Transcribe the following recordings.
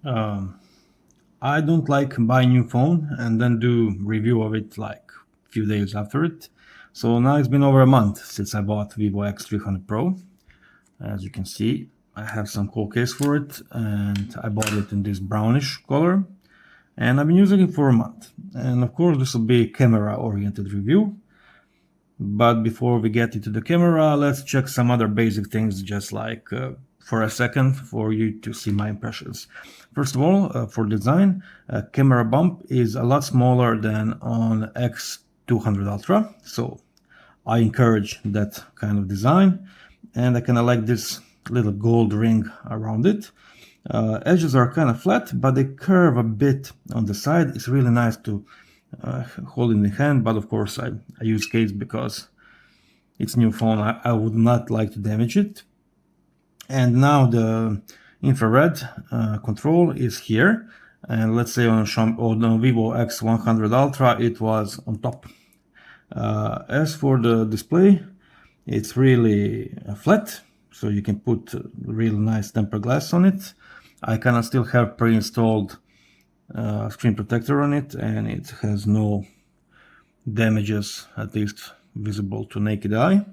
Um, I don't like buy new phone and then do review of it like a few days after it. So now it's been over a month since I bought Vivo X300 Pro. As you can see, I have some cool case for it, and I bought it in this brownish color. And I've been using it for a month. And of course, this will be a camera-oriented review. But before we get into the camera, let's check some other basic things, just like for a second, for you to see my impressions. First of all, for design, camera bump is a lot smaller than on X200 Ultra, so I encourage that kind of design, and I kind of like this little gold ring around it. Edges are kind of flat, but they curve a bit on the side. It's really nice to hold in the hand, but of course I use case because it's new phone. I would not like to damage it. And now the infrared control is here, and let's say on Vivo X100 Ultra it was on top. As for the display, it's really flat, so you can put really nice tempered glass on it. I kind of still have pre-installed screen protector on it, and it has no damages, at least visible to naked eye.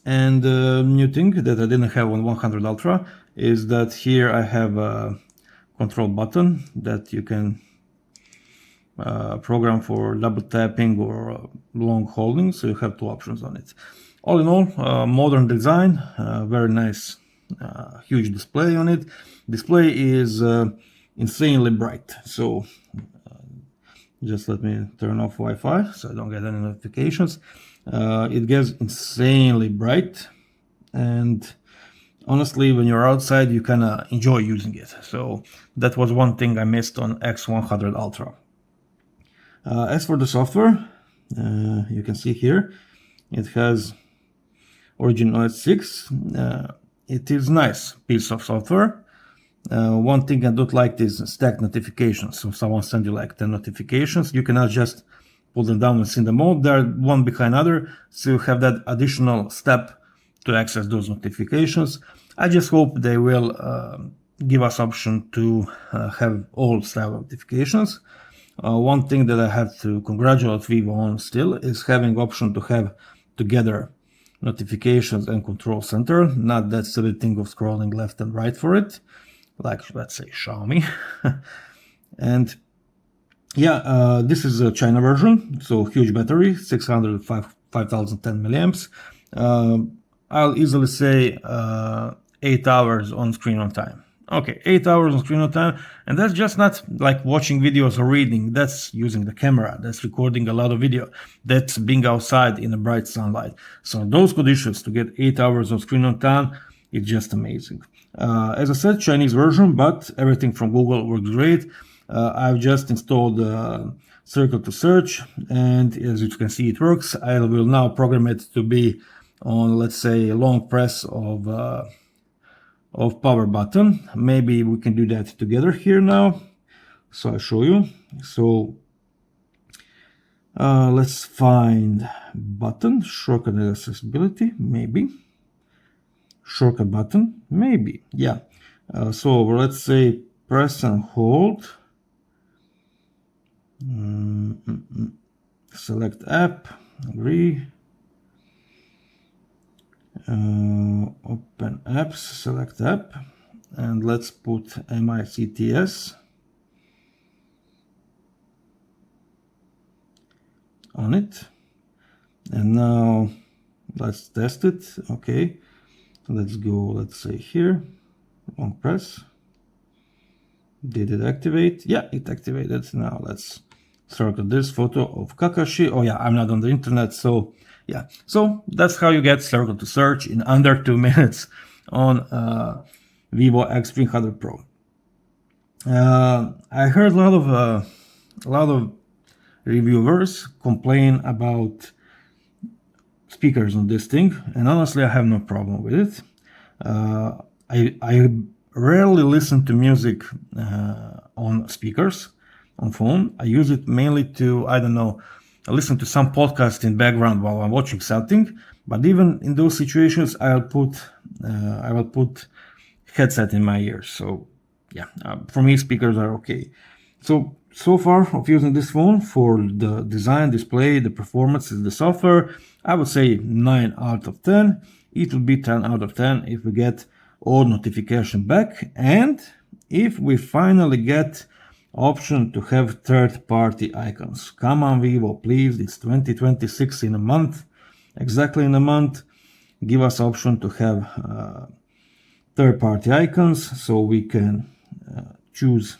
And the new thing that I didn't have on 100 Ultra is that here I have a control button that you can program for double tapping or long holding, so you have two options on it. All in all, modern design, very nice, huge display on it. Display is insanely bright, so just let me turn off Wi-Fi so I don't get any notifications. It gets insanely bright, and honestly, when you're outside, you kind of enjoy using it. So that was one thing I missed on X100 Ultra. As for the software, you can see here, it has Origin OS 6. It is nice piece of software. One thing I don't like is stacked notifications. So someone sends you like 10 notifications, you cannot just pull them down and see them all. They're one behind other, so you have that additional step to access those notifications. I just hope they will give us option to have all style notifications. One thing that I have to congratulate Vivo on still is having option to have together notifications and control center, not that silly thing of scrolling left and right for it, like let's say Xiaomi. And yeah, this is a China version, so huge battery, 5010 milliamps. I'll easily say 8 hours on screen on time. Okay, 8 hours on screen on time, and that's just not like watching videos or reading. That's using the camera, that's recording a lot of video, that's being outside in the bright sunlight. So in those conditions, to get 8 hours on screen on time, it's just amazing. As I said, Chinese version, but everything from Google works great. I've just installed Circle to Search, and as you can see, it works. I will now program it to be on, let's say, a long press of power button. Maybe we can do that together here now. So I'll show you. So let's find button, shortcut accessibility, maybe. Shortcut button, maybe, yeah. So let's say press and hold. Select app, agree. Open apps, select app, and let's put MICTS on it. And now let's test it. Okay, let's go, let's say here, long press. Did it activate? Yeah, it activated. Now let's circle this photo of Kakashi. Oh yeah, I'm not on the internet, so yeah. So that's how you get Circle to Search in under 2 minutes on Vivo X300 Pro. I heard a lot of reviewers complain about speakers on this thing, and honestly, I have no problem with it. I rarely listen to music on speakers on phone. I use it mainly to, I don't know, I listen to some podcast in background while I'm watching something. But even in those situations, I will put headset in my ears. So yeah, for me, speakers are okay. So far of using this phone, for the design, display, the performance, the software, I would say 9 out of 10. It will be 10 out of 10 if we get all notification back, and if we finally get option to have third-party icons. Come on, Vivo, please. It's 2026 in a month, exactly in a month. Give us option to have third-party icons, so we can choose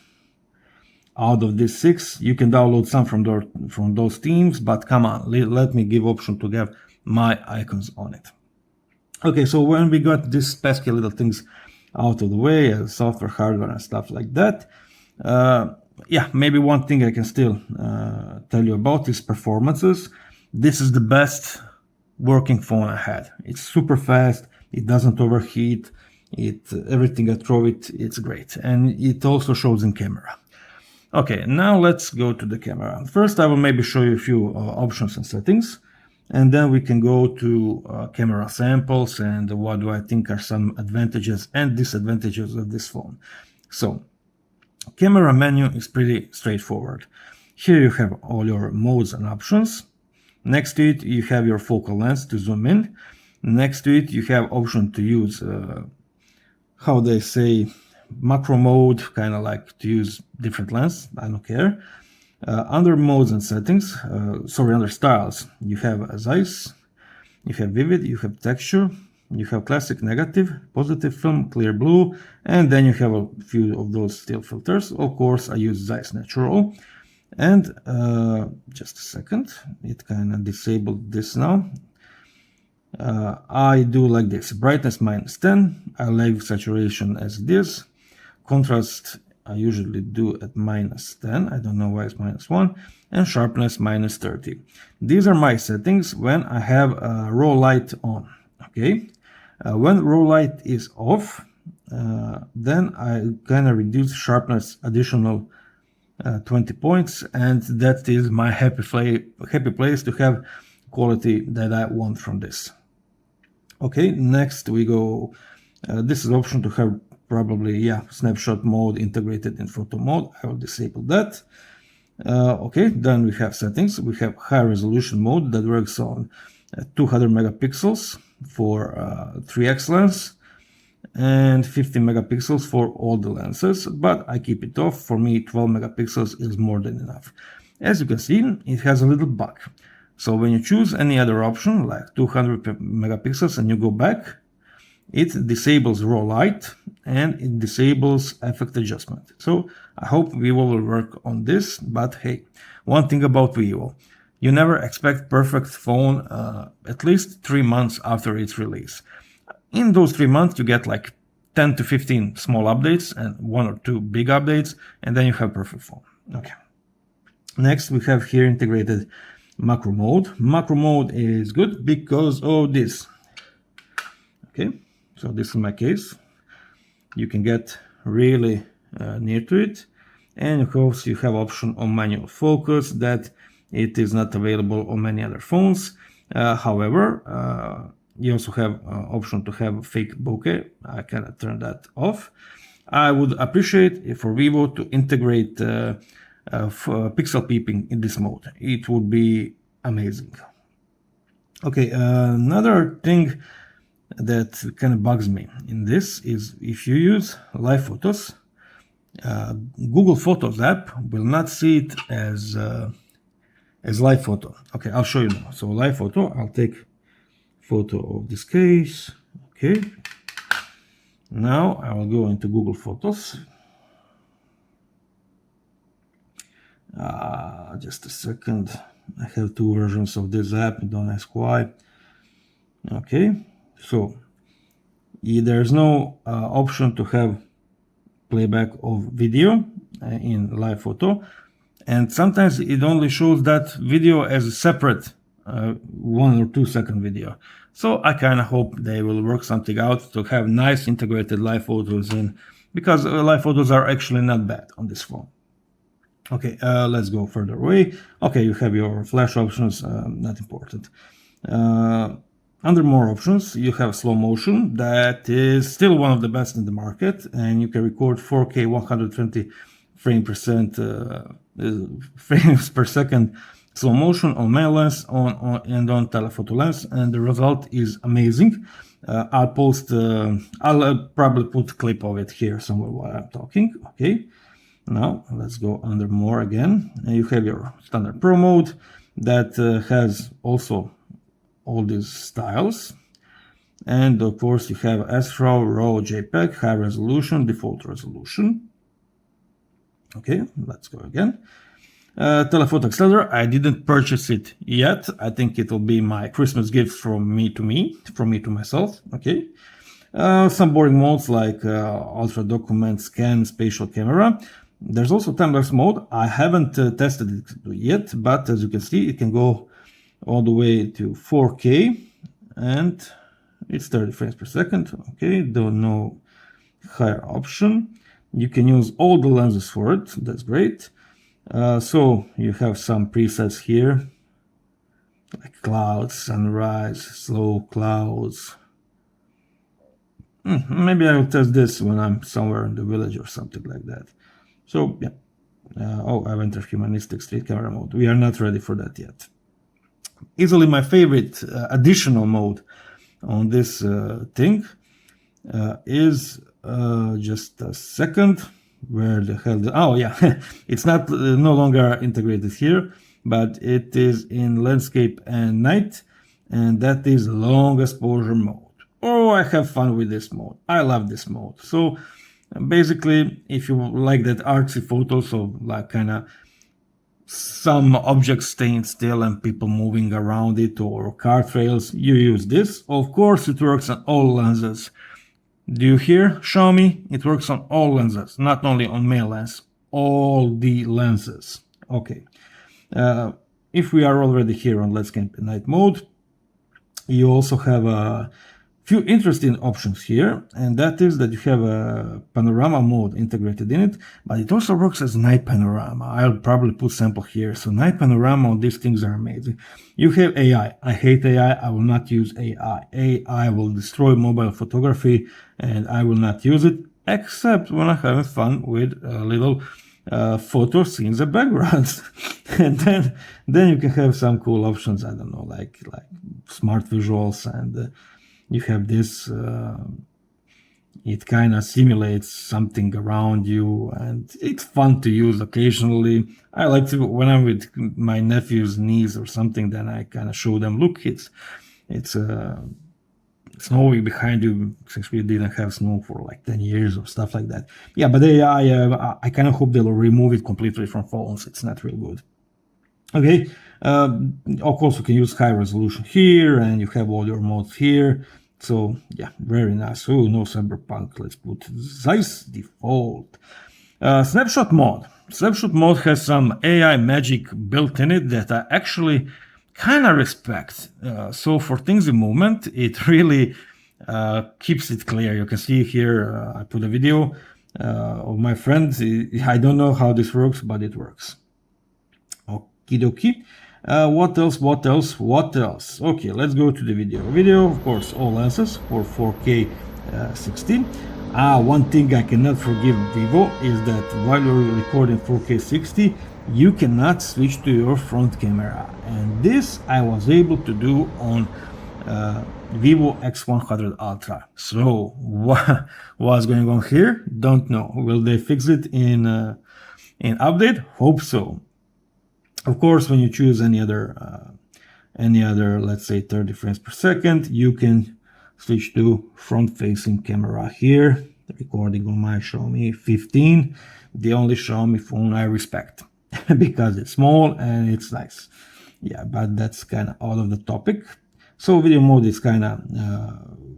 out of these 6. You can download some from those themes, but come on, let me give option to have my icons on it. Okay, so when we got these pesky little things out of the way, software, hardware, and stuff like that, yeah, maybe one thing I can still tell you about is performances. This is the best working phone I had. It's super fast, it doesn't overheat, everything I throw it's great, and it also shows in camera. Okay, now let's go to the camera. First, I will maybe show you a few options and settings, and then we can go to camera samples and what do I think are some advantages and disadvantages of this phone. So, camera menu is pretty straightforward. Here you have all your modes and options. Next to it, you have your focal length to zoom in. Next to it, you have option to use, how they say, macro mode, kind of like to use different lens. I don't care. Under modes and settings, under styles, you have Zeiss, you have vivid, you have texture, you have classic, negative, positive film, clear blue, and then you have a few of those still filters. Of course, I use Zeiss natural. And just a second, it kind of disabled this now. I do like this: brightness -10, I leave saturation as it is, contrast I usually do at -10, I don't know why it's -1, and sharpness -30. These are my settings when I have raw light on. Okay, when raw light is off, then I kind of reduce sharpness additional 20 points, and that is my happy place to have quality that I want from this. Okay, next we go, this is option to have probably, yeah, snapshot mode integrated in photo mode. I will disable that. Okay, then we have settings. We have high resolution mode that works on 200 megapixels for 3x lens and 50 megapixels for all the lenses, but I keep it off. For me, 12 megapixels is more than enough. As you can see, it has a little bug. So when you choose any other option, like 200 megapixels, and you go back, it disables raw light and it disables effect adjustment. So I hope Vivo will work on this, but hey, one thing about Vivo, you never expect perfect phone at least 3 months after its release. In those 3 months, you get like 10 to 15 small updates and 1 or 2 big updates, and then you have perfect phone. Okay. Next, we have here integrated macro mode. Macro mode is good because of this. Okay, so this is my case. You can get really near to it, and of course you have option on manual focus that it is not available on many other phones. However, you also have option to have fake bokeh. I cannot turn that off. I would appreciate for Vivo to integrate pixel peeping in this mode. It would be amazing. Okay, another thing that kind of bugs me in this is if you use live photos, Google Photos app will not see it as live photo. Okay, I'll show you now. So live photo, I'll take photo of this case. Okay, now I will go into Google Photos. Just a second, I have 2 versions of this app, don't ask why. Okay, so there's no option to have playback of video in live photo, and sometimes it only shows that video as a separate 1 or 2 second video. So I kind of hope they will work something out to have nice integrated live photos in, because live photos are actually not bad on this phone. Okay, let's go further away. Okay, you have your flash options, not important. Under more options, you have slow motion. That is still one of the best in the market, and you can record 4K 120 frames per second slow motion on main lens and on telephoto lens, and the result is amazing. I'll probably put a clip of it here somewhere while I'm talking. Okay, now let's go under more again, and you have your standard Pro mode that has also all these styles, and of course you have SRAW, RAW, JPEG, high resolution, default resolution. Okay, let's go again. Telephoto accelerator, I didn't purchase it yet. I think it will be my Christmas gift from me to myself. Okay, some boring modes like ultra document, scan, spatial camera. There's also time-lapse mode. I haven't tested it yet, but as you can see, it can go all the way to 4K, and it's 30 frames per second. Okay, no higher option. You can use all the lenses for it. That's great. So you have some presets here, like clouds, sunrise, slow clouds. Maybe I'll test this when I'm somewhere in the village or something like that. So yeah. Oh, I've entered humanistic street camera mode. We are not ready for that yet. Easily my favorite additional mode on this thing is just a second. Where the hell? Oh yeah, it's not no longer integrated here, but it is in landscape and night, and that is long exposure mode. Oh, I have fun with this mode. I love this mode. So basically, if you like that artsy photos of like kind of some objects staying still and people moving around it, or car trails, you use this. Of course, it works on all lenses. Do you hear, Xiaomi? It works on all lenses, not only on main lens, all the lenses. Okay. If we are already here on landscape and night mode, you also have a few interesting options here, and that is that you have a panorama mode integrated in it, but it also works as night panorama. I'll probably put sample here. So night panorama on these things are amazing. You have AI. I hate AI. I will not use AI. AI will destroy mobile photography, and I will not use it except when I'm having fun with little photo scenes and backgrounds. And then you can have some cool options. I don't know, like smart visuals, and you have this, it kind of simulates something around you, and it's fun to use occasionally. I like to, when I'm with my nephew's niece or something, then I kind of show them, look, it's snowing behind you, since we didn't have snow for like 10 years or stuff like that. Yeah, but I kind of hope they'll remove it completely from phones. It's not real good. Okay, of course you can use high resolution here, and you have all your modes here. So yeah, very nice. Oh, no cyberpunk. Let's put Zeiss default. Snapshot mode. Snapshot mode has some AI magic built in it that I actually kind of respect. So for things in movement, it really keeps it clear. You can see here, I put a video of my friend. I don't know how this works, but it works. Okie dokie. What else? Okay, let's go to the video. Of course, all lenses for 4K 16. One thing I cannot forgive Vivo is that while you're recording 4K 60, you cannot switch to your front camera. And this I was able to do on Vivo X100 Ultra. So what's going on here? Don't know. Will they fix it in update? Hope so. Of course, when you choose any other, let's say 30 frames per second, you can switch to front-facing camera here. Recording on my Xiaomi 15, the only Xiaomi phone I respect because it's small and it's nice. Yeah, but that's kind of out of the topic. So video mode is kind of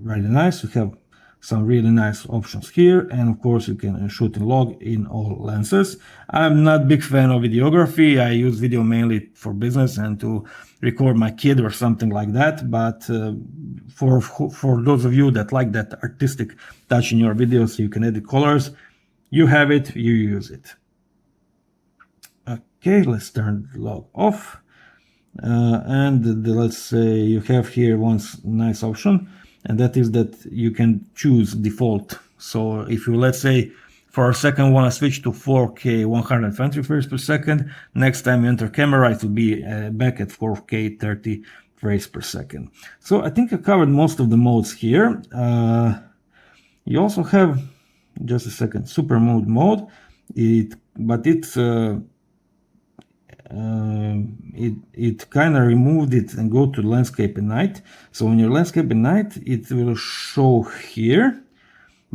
really nice. You have some really nice options here, and of course you can shoot and log in all lenses. I'm not a big fan of videography. I use video mainly for business and to record my kid or something like that, but for those of you that like that artistic touch in your videos, so you can edit colors, you have it, you use it. Okay, let's turn the log off. Let's say you have here one nice option, and that is that you can choose default. So if you, let's say, for a second want to switch to 4K 120 frames per second, next time you enter camera it will be back at 4K 30 frames per second. So I think I covered most of the modes here. You also have, just a second, super mode. It kind of removed it and go to landscape and night. So when you're landscape and night, it will show here.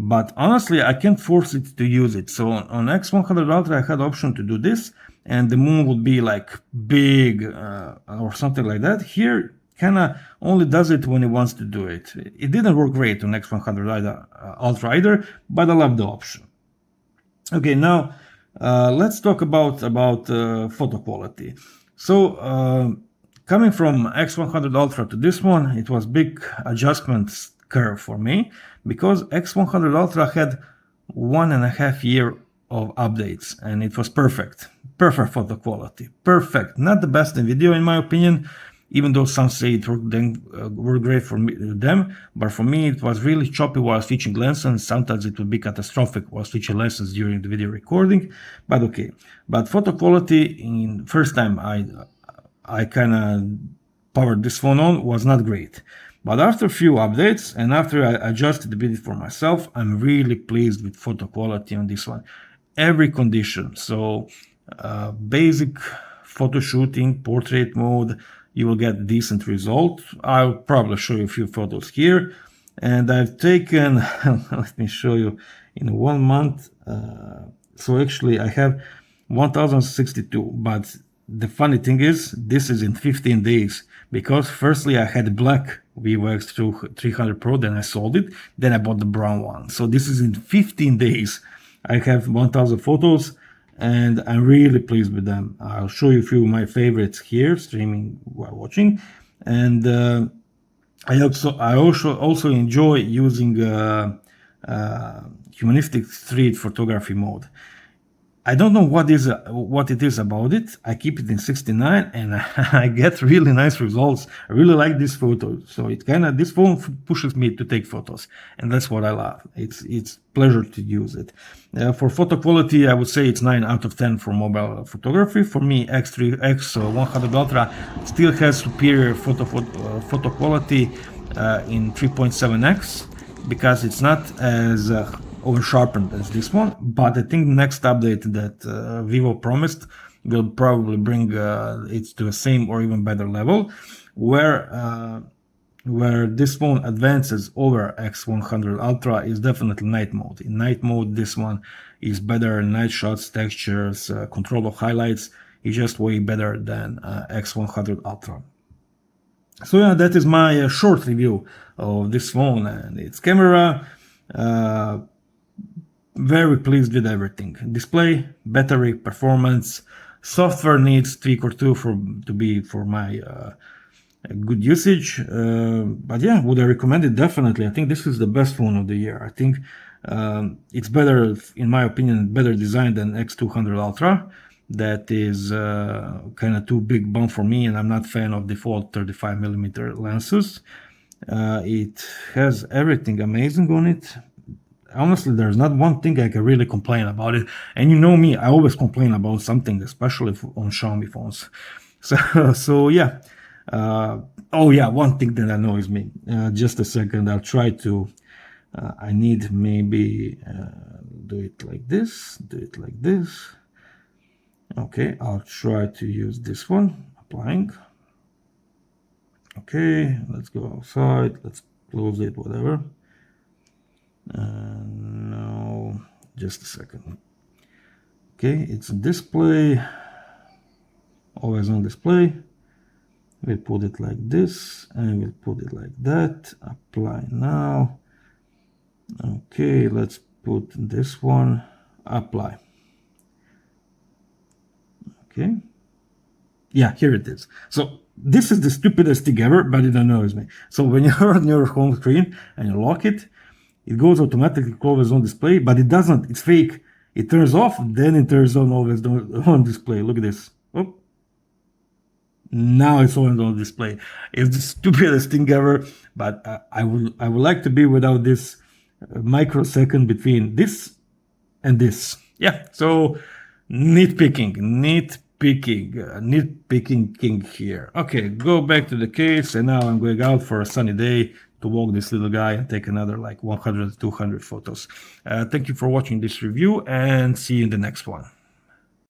But honestly, I can't force it to use it. So on X100 Ultra, I had the option to do this, and the moon would be like big or something like that. Here, kind of only does it when it wants to do it. It didn't work great on X100 Ultra either, but I love the option. Okay, now let's talk about photo quality. So coming from X100 Ultra to this one, it was big adjustments curve for me, because X100 Ultra had 1.5 years of updates, and it was perfect photo quality, perfect. Not the best in video in my opinion, even though some say it worked great for them, but for me it was really choppy while switching lenses, and sometimes it would be catastrophic while switching lenses during the video recording. But okay, but photo quality in first time I kind of powered this phone on was not great. But after a few updates and after I adjusted a bit for myself, I'm really pleased with photo quality on this one. Every condition, so basic photo shooting, portrait mode, you will get decent result. I'll probably show you a few photos here. And I've taken, let me show you, in 1 month. So actually I have 1062, but the funny thing is, this is in 15 days, because firstly I had black Vivo X300 Pro, then I sold it, then I bought the brown one. So this is in 15 days. I have 1000 photos, and I'm really pleased with them. I'll show you a few of my favorites here, streaming while watching. And I also enjoy using humanistic street photography mode. I don't know what it is about it. I keep it in 69 and I get really nice results. I really like this photo. So this phone pushes me to take photos, and that's what I love. It's pleasure to use it. For photo quality, I would say it's 9 out of 10 for mobile photography. For me, X100 Ultra still has superior photo quality in 3.7x, because it's not as over sharpened as this one, but I think next update that Vivo promised will probably bring it to the same or even better level, where this phone advances over X100 Ultra is definitely night mode. In night mode, this one is better. Night shots, textures, control of highlights is just way better than X100 Ultra. So yeah, that is my short review of this phone and its camera. Very pleased with everything. Display, battery, performance, software needs tweak or two to be for my good usage. But yeah, would I recommend it? Definitely. I think this is the best phone of the year. I think it's better, in my opinion, better designed than X200 Ultra. That is kind of too big bump for me, and I'm not a fan of default 35mm lenses. It has everything amazing on it. Honestly, there's not one thing I can really complain about it. And you know me, I always complain about something, especially on Xiaomi phones. So yeah. Oh yeah, one thing that annoys me. Just a second, I'll try to, I need maybe do it like this, do it like this. Okay, I'll try to use this one, applying. Okay, let's go outside, let's close it, whatever. No, just a second. Okay, it's display, always on display. We'll put it like this, and we'll put it like that. Apply now. Okay, let's put this one, apply. Okay. Yeah, here it is. So this is the stupidest thing ever, but it annoys me. So when you're on your home screen and you lock it, it goes automatically always on display, but it doesn't. It's fake. It turns off, then it turns on always on display. Look at this. Oh. Now it's on the display. It's the stupidest thing ever, but I would like to be without this microsecond between this and this. Yeah, so nitpicking king here. Okay, go back to the case, and now I'm going out for a sunny day to walk this little guy and take another like 100 200 photos. Thank you for watching this review, and see you in the next one.